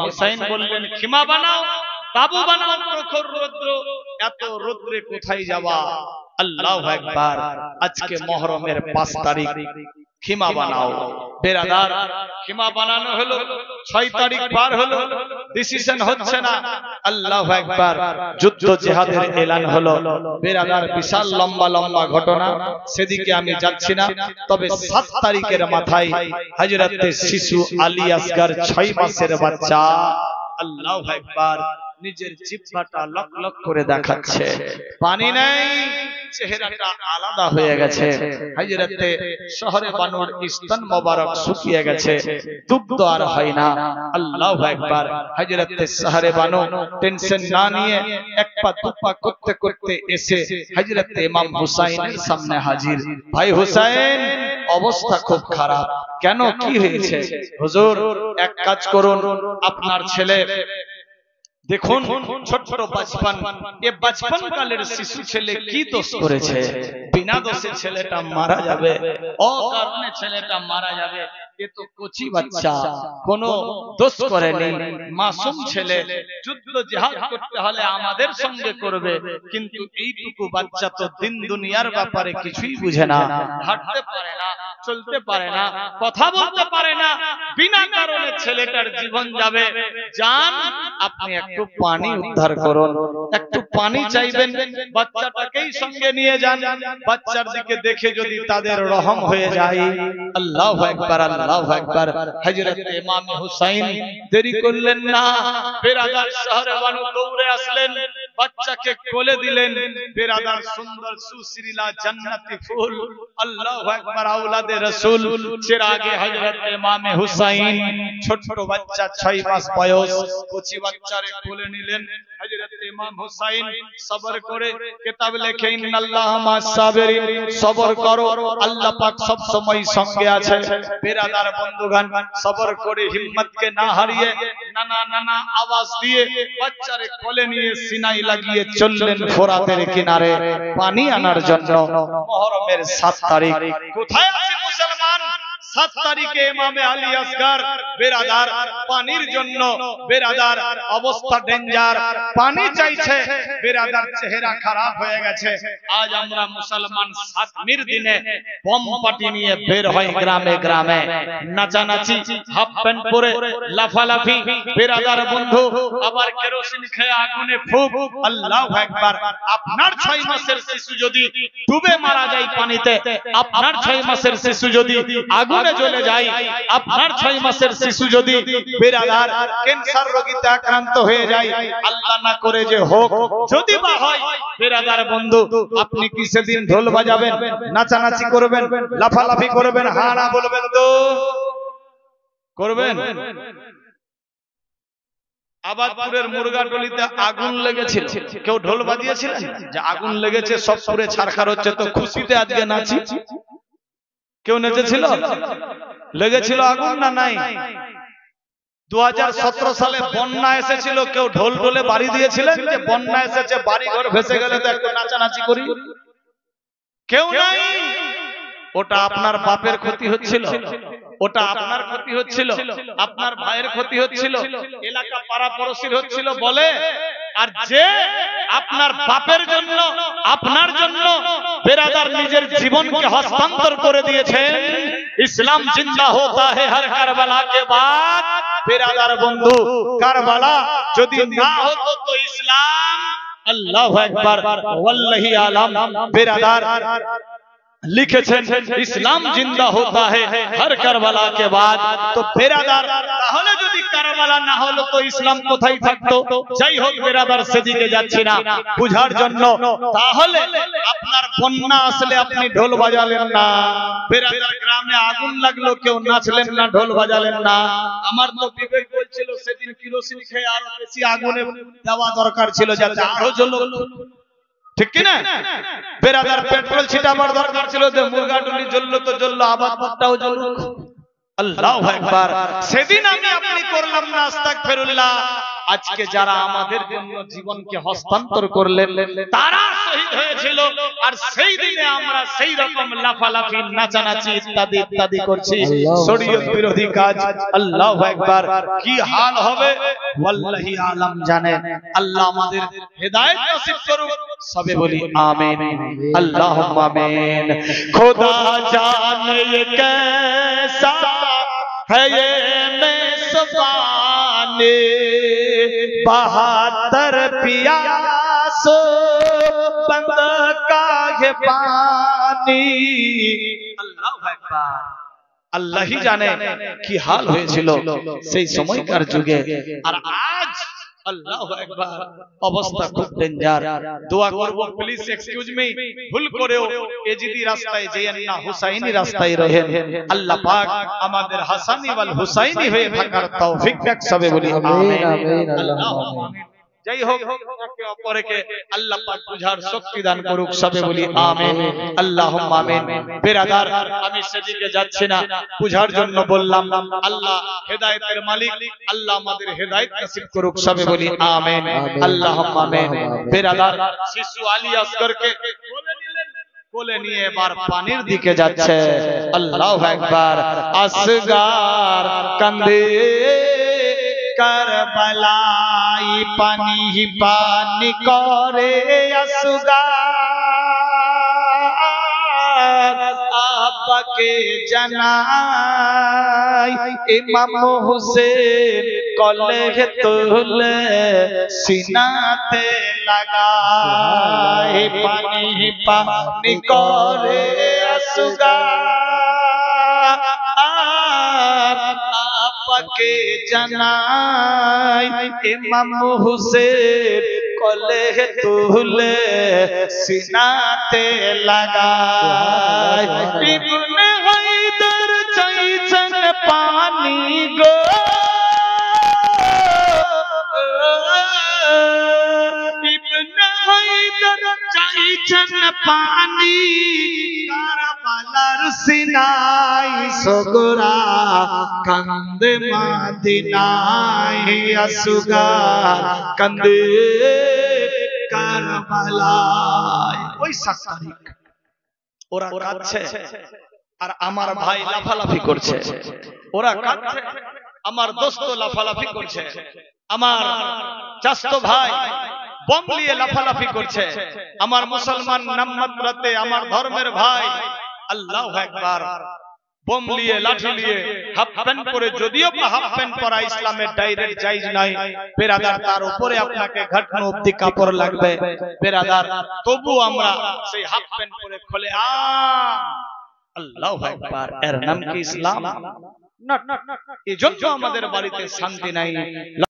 হুসাইন বললেন খিমা বানাও, তাবু বানাও, প্রখর রৌদ্র, এত রৌদ্রে কোথায় যাওয়া। আল্লাহু আকবার। আজকে মুহররমের 5 তারিখ, খিমা বানাও। বেরাদার খিমা বানানো হলো, 6 তারিখ পার হলো, ডিসিশন হচ্ছে না। আল্লাহু আকবার। যুদ্ধ জিহাদের এলান হলো। বেরাদার বিশাল লম্বা লম্বা ঘটনা, সেদিকে আমি যাচ্ছি না। তবে 7 তারিখের মাথায় হযরতে শিশু আলী আসগর 6 মাসের বাচ্চা, আল্লাহু আকবার, নিজের জিহ্বাটা লক লক করে দেখাচ্ছে। পানি নাই, চেহারাটা আলাদা হয়ে গেছে। হযরতে শহরে বানুর স্তন মোবারক শুকিয়ে গেছে, দুগ্ধ আর হয় না। আল্লাহু আকবার। হযরতে শহরে বানু টেনশন না নিয়ে এক পা দুপা করতে করতে এসে হযরতে ইমাম হুসাইনের সামনে হাজির। ভাই হুসাইন, অবস্থা খুব খারাপ। কেন, কি হয়েছে? হুজুর, এক কাজ করুন, আপনার ছেলে দেখুন, ছোট বাচপন, এ বাচপন কালের শিশু ছেলে কি দোষ করেছে? বিনা দোষে ছেলেটা মারা যাবে, অকারণে ছেলেটা মারা যাবে। এ তো কচি বাচ্চা, কোনো দোষ করেনি, মাসুম ছেলে। যুদ্ধ জিহাদ করতে হলে আমাদের সঙ্গে করবে, কিন্তু এইটুকু বাচ্চা তো দিন দুনিয়ার ব্যাপারে কিছুই বুঝে না, হাঁটতে পারে না, চলতে পারে না, কথা বলতে পারে না। বিনা কারণে ছেলেটার জীবন যাবে। জান, আপনি একটু পানি উদ্ধার করুন। একটু পানি চাইবেন, বাচ্চাটাকেই সঙ্গে নিয়ে যান। বাচ্চার দিকে দেখে যদি তাদের রহম হয়ে যায়। আল্লাহু আকবার, আল্লাহু আকবার। হযরতে ইমাম হুসাইন দেরি করলেন না। বেরাদার শহরে বানু দৌড়ে আসলেন, বাচ্চাকে কোলে দিলেন। বেরাদার সুন্দর সুশ্রীলা জান্নাতি ফুল, আল্লাহু আকবার, আওলাদে রাসূল। চিরাগে হযরতে ইমাম হুসাইন, ছোট বাচ্চা 6 মাস বয়স, কচি বাচ্চারে কোলে নিলেন। হযরতে ইমাম হুসাইন সবর করে কিতাব লেখে, ইন্নাল্লাহা মা'আস সাবিরিন, সবর করো, আল্লাহ পাক সব সময় সঙ্গে আছে। বেরাদার বন্ধুগণ, সবর করে হিম্মতকে না হারিয়ে নানা নানা আওয়াজ দিয়ে বাচ্চারে কোলে নিয়ে সিনাই লাগিয়ে চললেন ফোরাতের কিনারে পানি আনার জন্য। মুহররমের 7 তারিখ। কোথায় আছে মুসলমান? 7 তারিখে ইমামে আলী আসগর বেরাদার পানির জন্য, বেরাদার অবস্থা ডেঞ্জার, পানি চাইছে। বেরাদার চেহারা খারাপ হয়ে গেছে। আজ আমরা মুসলমান 7 দিনে বম পার্টি নিয়ে বের হয় গ্রামে গ্রামে, নাচানাচি, হাফ প্যান্ট পরে লাফালাফি। বেরাদার বন্ধু, আবার কেরোসিন খেয়ে আগুনে ফুক। আল্লাহু আকবার। আপনার 6 মাসের শিশু যদি ডুবে মারা যায় পানিতে, আপনার 6 মাসের শিশু যদি আগুনে জ্বলে যায়, আপনার 6 মাসের শিশু যদি বেরাদার ক্যান্সার রোগীতে আক্রান্ত হয়ে যায়, আল্লাহ না করে যে হোক, যদি বা হয়, বেরাদার বন্ধু, আপনি কি সেদিন ঢোল বাজাবেন, নাচানাচি করবেন, লাফালাফি করবেন, হ্যাঁ না বলবেন তো? করবেন? আবাদপুরের মুরগাটলিতে আগুন লেগেছিল, কেউ ঢোল বাজিয়েছিলেন যে আগুন লেগেছে, সব পুরে ছারখার হচ্ছে, তো খুশিতে আজকে নাচি? কেউ নেচেছিল? লেগেছিল আগুন না নাই? 2017 সালে বন্যা এসেছিল, কেউ ঢোল ঢোলে বাড়ি দিয়েছিলেন যে বন্যা এসেছে, বাড়ি ঘর ভেসে গেলে তো একটু নাচানাচি করি? কেউ নাই। ওটা আপনার বাপের ক্ষতি হচ্ছিল, ওটা আপনার ক্ষতি হচ্ছিল, আপনার ভাইয়ের ক্ষতি হচ্ছিল, এলাকা পাড়া পড়শির হচ্ছিল বলে। আর যে আপনার বাপের জন্য, আপনার জন্য বেরাদার নিজের জীবনকে হস্তান্তর করে দিয়েছে, ইসলাম জিন্দা होता है हर কারবালা के बाद। বেরাদার বন্ধু, কারবালা যদি না হতো তো ইসলাম, আল্লাহু আকবার, ওয়াল্লাহি আলাম। বেরাদার লিখেছেন ইসলাম জিন্দা होता है हर কারবালা के बाद। তো বেরাদার, তাহলে যদি কারবালা না হলো তো ইসলাম কোথায় থাকতো? যাই হোক বেরাদার, সেদিকে যাচ্ছি না, বুঝার জন্য। তাহলে আপনার বন্যা আসলে আপনি ঢোল বাজালেন না, বেরাদার গ্রামে আগুন লাগলো, কেউ নাচলেন না, ঢোল বাজালেন না। আমার তো বিবেক বলছিল সেদিন কেরোসিন খেয়ে আরো বেশি আগুনে দেওয়া দরকার ছিল, যাতে আরো জ্বলুক, ঠিক কি না? বেরাদার পেট্রোল ছিটাবার দরকার ছিল, যে মুরগাটুলি জ্বললো তো জ্বললো, আবাদপুরটাও জ্বলুক। আল্লাহু আকবার। সেদিন আমি আপনি করলাম না আস্তাগফিরুল্লাহ, আজকে যারা আমাদের জন্য জীবনকে হস্তান্তর করলেন তারা শহীদ হয়েছিল, আর সেই দিনে আমরা সেই রকম লাফালাফি নাচানাচি ইত্যাদি ইত্যাদি করছি, শরীয়ত বিরোধী কাজ। আল্লাহু আকবার, কি হাল হবে ওয়াল্লাহি আলাম জানেন। আল্লাহ আমাদের হেদায়েত নসিব করুক, সবে বলি আমিন, আল্লাহুম্মা আমিন। খোদা জানে ये कैसा है ये मेज़बानी, 72 प्यास बंद का ये पानी। अल्लाहु আকবার। আল্লাহ ही জানে কি হাল হয়েছিল সেই সময়কার যুগে, আর আজ আল্লাহু আকবার অবস্থা খুব ডেঞ্জার। দোয়া করব, প্লিজ এক্সকিউজ মি, ভুল করেও এজিদি রাস্তায় যেয়েন না, হুসাইনি রাস্তায় রহেন। আল্লাহ পাক আমাদের হাসানি ওয়াল হুসাইনি হয়ে থাকার তৌফিক দেখ, সবে বলি আমিন, আল্লাহুম্মা আমিন। যাই হোক, একে অপরকে আল্লাহ পাক বুঝার শক্তি দান করুক, সবে বলি আমিন, আল্লাহুম্মা আমিন। বিরাদার, আমি সেদিকে যাচ্ছি না, বুঝার জন্য বললাম। আল্লাহ হেদায়েতের মালিক, আল্লাহ আমাদের হেদায়েত নসিব করুক, সবে বলি আমিন, আল্লাহুম্মা আমিন। বিরাদার, শিশু আলী আসগরকে কোলে নিয়ে এবার পানির দিকে যাচ্ছে। আল্লাহু আকবার। আসগার কান্দে करबलाई पानी ही पानी करे असगार, आबा के जनाई इमाम हुसैन कले तुले सीनाते लगाए, पानी ही पानी करे असगार, के जनाई इमाम हुसैन कले तुले सीनाते लगाए, इब्ने हैदर चाइचन पानी गो, इब्ने हैदर चाइचन पानी करबलार सिनाई सगरा कंदे मदीनाय असगार कंदे करबलाय। ওই 7 তারিখ ওরা কাঁদছে আর আমার ভাই লাফালাফি করছে, ওরা কাঁদছে, আমার দোস্ত লাফালাফি করছে, আমার চাচতো ভাই বম নিয়ে লাফালাফি করছে, আমার মুসলমান নাম্মাত রাতে আমার ধর্মের ভাই আল্লাহু আকবার বম নিয়ে লাঠি নিয়ে হাফ প্যান্ট পরে, যদিও হাফ প্যান্ট পরা ইসলামের ডাইরেক্ট জায়েজ নাই বেরাদার, তার উপরে আপনাকে ঘাটনো অবধি কাপড় লাগবে বেরাদার, তবু আমরা সেই হাফ প্যান্ট পরে খোলে আল্লাহু আকবার, এর নাম কি ইসলাম? না, এজন্য আমাদের বাড়িতে শান্তি নাই।